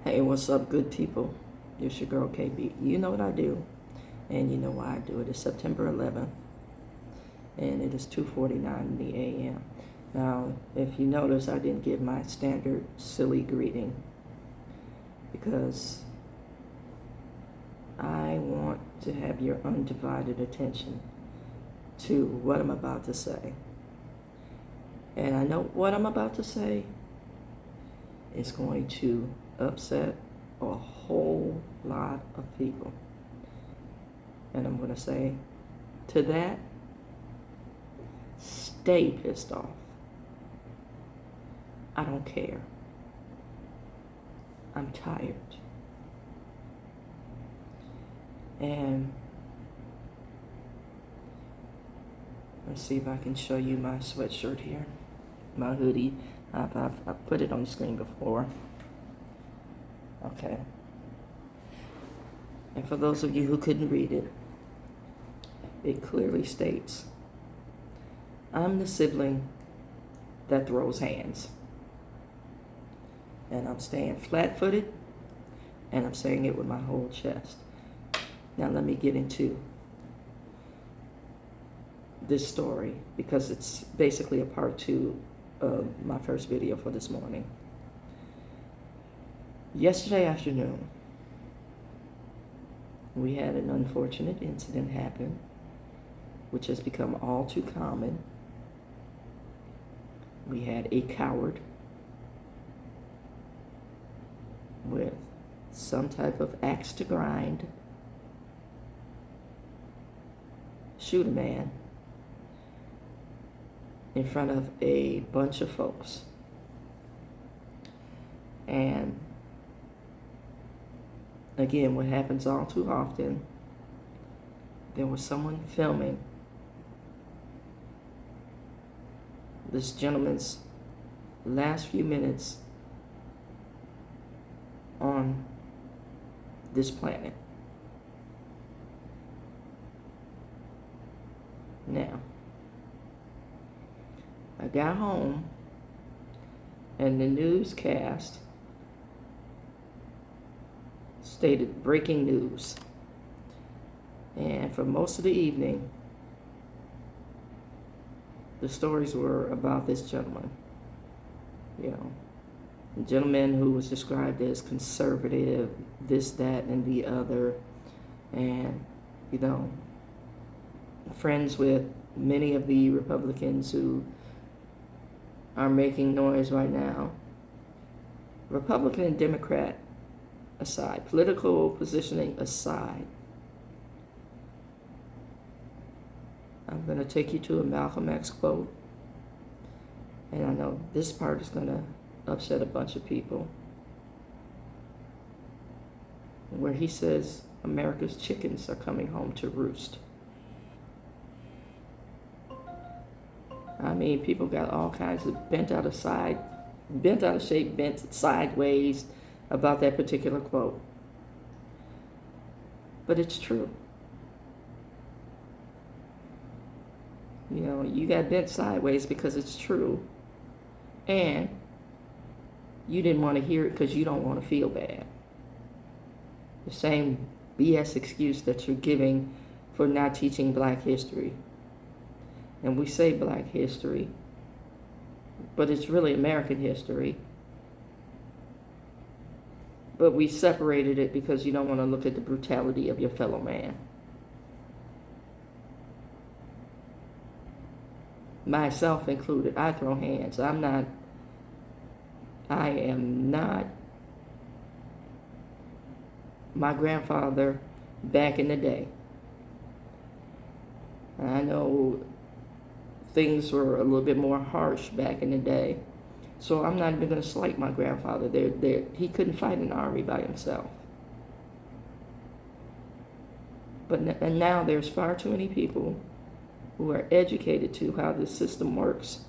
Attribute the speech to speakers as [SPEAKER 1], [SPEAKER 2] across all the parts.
[SPEAKER 1] Hey, what's up, good people? It's your girl KB. You know what I do, and you know why I do it. It's September 11th, and it is 2:49 in the a.m. Now, if you notice, I didn't give my standard silly greeting because I want to have your undivided attention to what I'm about to say. And I know what I'm about to say is going to upset a whole lot of people. And I'm going to say to that, stay pissed off. I don't care. I'm tired. And let's see if I can show you my sweatshirt here, my hoodie. I've put it on the screen before. Okay. And for those of you who couldn't read it, it clearly states, I'm the sibling that throws hands. And I'm staying flat-footed, and I'm saying it with my whole chest. Now let me get into this story because it's basically a part 2 of my first video for this morning. Yesterday afternoon, we had an unfortunate incident happen, which has become all too common. We had a coward with some type of axe to grind shoot a man in front of a bunch of folks. And again, what happens all too often, there was someone filming this gentleman's last few minutes on this planet. Now, I got home and the newscast stated breaking news. And for most of the evening, the stories were about this gentleman. You know, a gentleman who was described as conservative, this, that, and the other, and, you know, friends with many of the Republicans who are making noise right now. Republican and Democrat aside, political positioning aside, I'm going to take you to a Malcolm X quote. And I know this part is going to upset a bunch of people, where he says, America's chickens are coming home to roost. I mean, people got all kinds of bent out of shape, bent sideways about that particular quote. But it's true. You know, you got bent sideways because it's true. And you didn't want to hear it because you don't want to feel bad. The same BS excuse that you're giving for not teaching Black history. And we say Black history, but it's really American history. But we separated it because you don't want to look at the brutality of your fellow man. Myself included, I throw hands. I am not my grandfather back in the day. I know things were a little bit more harsh back in the day. So I'm not even going to slight my grandfather. He couldn't fight an army by himself. And now there's far too many people who are educated to how this system works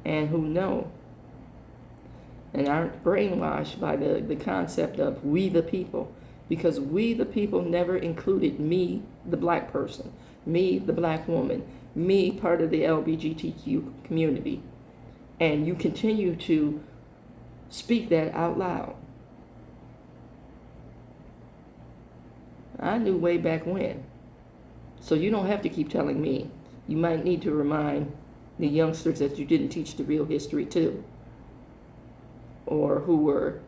[SPEAKER 1] and who know and aren't brainwashed by the concept of we the people, because we the people never included me, the Black person, me, the Black woman, me, part of the LGBTQ community. And you continue to speak that out loud. I knew way back when. So you don't have to keep telling me. You might need to remind the youngsters that you didn't teach the real history to, or who were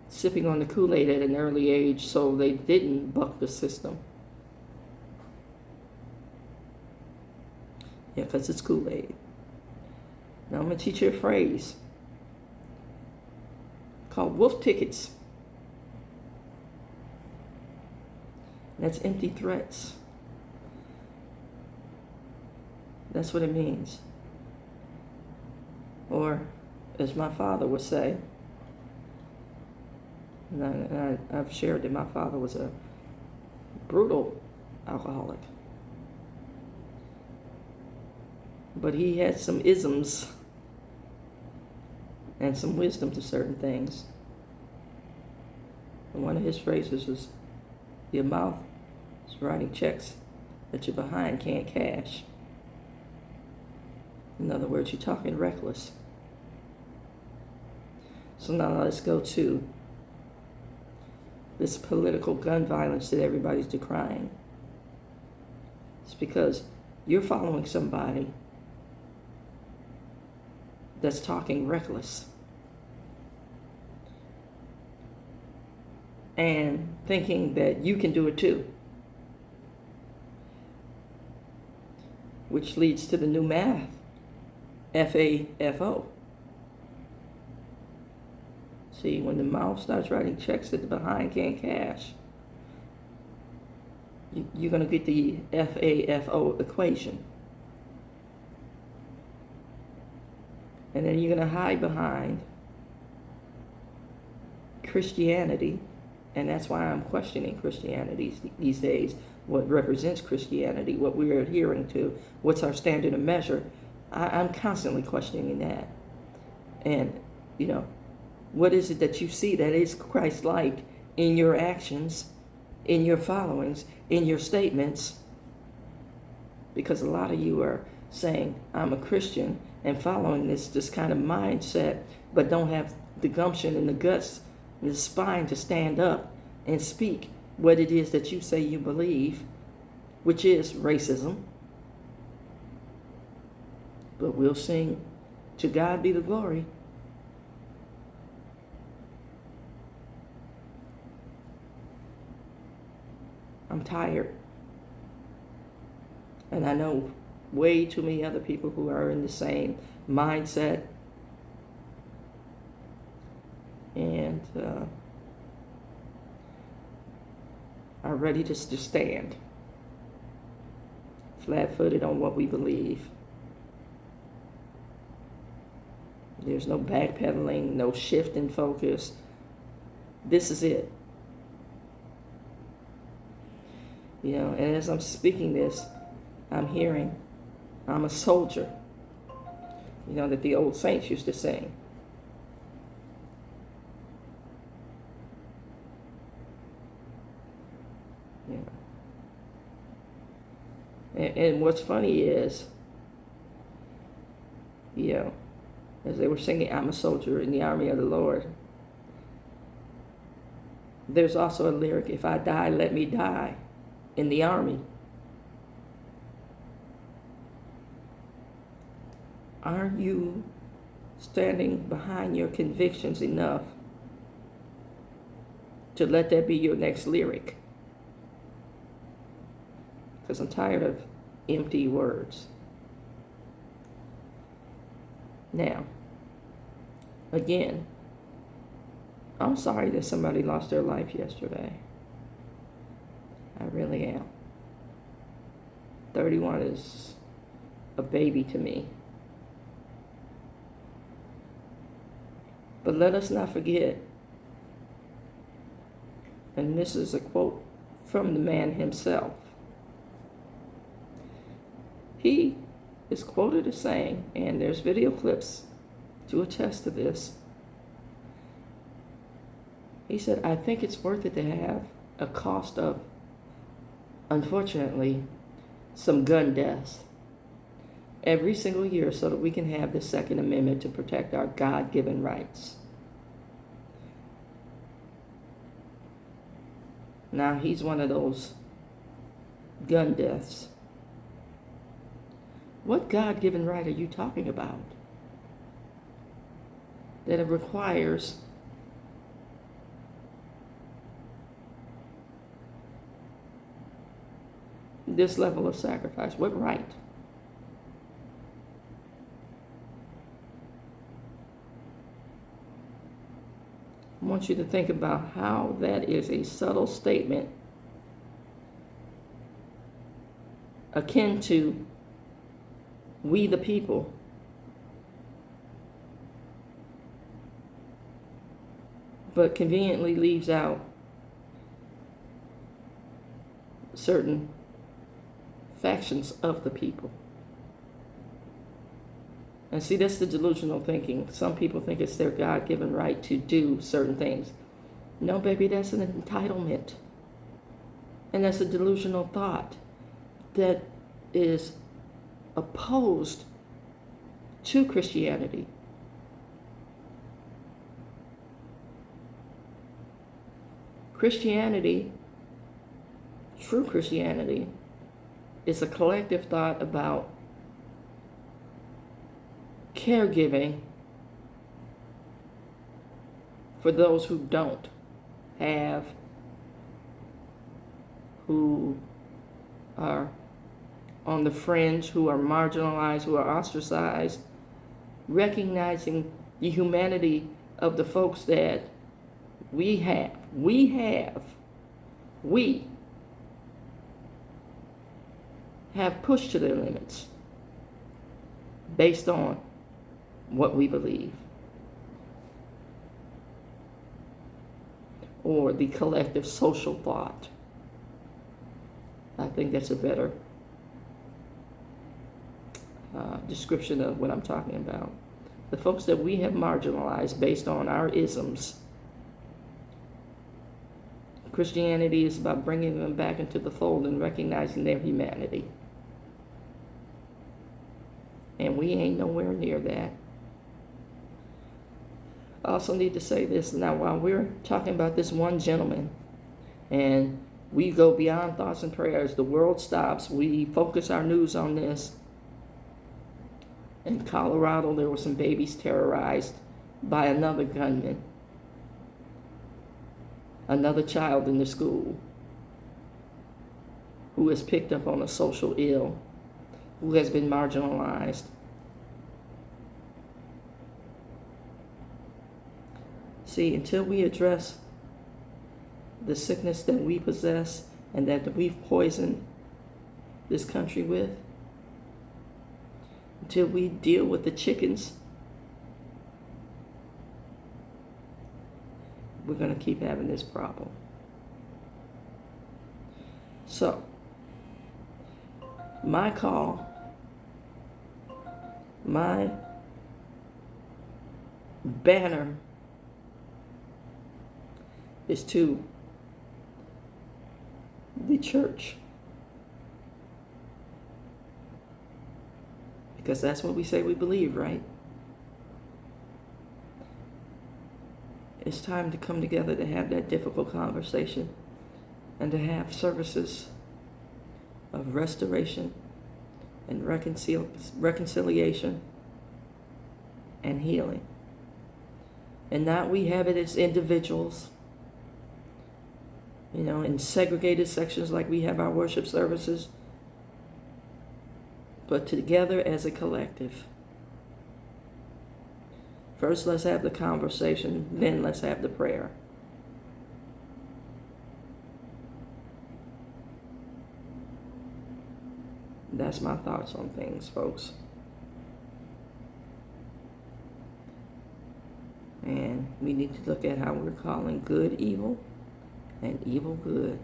[SPEAKER 1] sipping on the Kool-Aid at an early age so they didn't buck the system. Yeah, because it's Kool-Aid. Now I'm going to teach you a phrase called wolf tickets. That's empty threats. That's what it means. Or, as my father would say, and I've shared that my father was a brutal alcoholic. But he had some isms and some wisdom to certain things. And one of his phrases was, your mouth is writing checks that your behind can't cash. In other words, you're talking reckless. So now let's go to this political gun violence that everybody's decrying. It's because you're following somebody that's talking reckless and thinking that you can do it too, which leads to the new math, FAFO. See, when the mouth starts writing checks that the behind can't cash, you're going to get the FAFO equation. And then you're going to hide behind Christianity, and that's why I'm questioning Christianity these days. What represents Christianity, what we're adhering to, what's our standard of measure. I'm constantly questioning that. And, what is it that you see that is Christ-like in your actions, in your followings, in your statements? Because a lot of you are saying, I'm a Christian, and following this kind of mindset, but don't have the gumption and the guts and the spine to stand up and speak what it is that you say you believe, which is racism. But we'll sing, to God be the glory. I'm tired. And I know way too many other people who are in the same mindset and are ready to stand flat-footed on what we believe. There's no backpedaling, no shift in focus. This is it. And as I'm speaking this, I'm hearing, I'm a soldier, that the old saints used to sing. And what's funny is, as they were singing, I'm a soldier in the army of the Lord, there's also a lyric, if I die, let me die in the army. Are you standing behind your convictions enough to let that be your next lyric? Because I'm tired of empty words. Now, again, I'm sorry that somebody lost their life yesterday. I really am. 31 is a baby to me. But let us not forget, and this is a quote from the man himself. He is quoted as saying, and there's video clips to attest to this, he said, I think it's worth it to have a cost of, unfortunately, some gun deaths every single year so that we can have the Second Amendment to protect our God-given rights. Now, he's one of those gun deaths. What God-given right are you talking about that it requires this level of sacrifice? What right? I want you to think about how that is a subtle statement akin to we the people. But conveniently leaves out certain factions of the people. And see, that's the delusional thinking. Some people think it's their God-given right to do certain things. No, baby, that's an entitlement. And that's a delusional thought that is opposed to Christianity. Christianity, true Christianity, is a collective thought about caregiving for those who don't have, who are on the fringe, who are marginalized, who are ostracized, recognizing the humanity of the folks that we have pushed to their limits based on what we believe, or the collective social thought. I think that's a better description of what I'm talking about. The folks that we have marginalized based on our isms. Christianity is about bringing them back into the fold and recognizing their humanity. And we ain't nowhere near that. I also need to say this now, while we're talking about this one gentleman, and we go beyond thoughts and prayers, the world stops, we focus our news on this. In Colorado, there were some babies terrorized by another gunman, another child in the school who is picked up on a social ill, who has been marginalized. See, until we address the sickness that we possess and that we've poisoned this country with, until we deal with the chickens, we're going to keep having this problem. So, my call, my banner is to the church. Because that's what we say we believe, right? It's time to come together to have that difficult conversation and to have services of restoration and reconciliation and healing. And not we have it as individuals, in segregated sections like we have our worship services, but together as a collective. First, let's have the conversation, then let's have the prayer. That's my thoughts on things, folks. And we need to look at how we're calling good evil and evil good.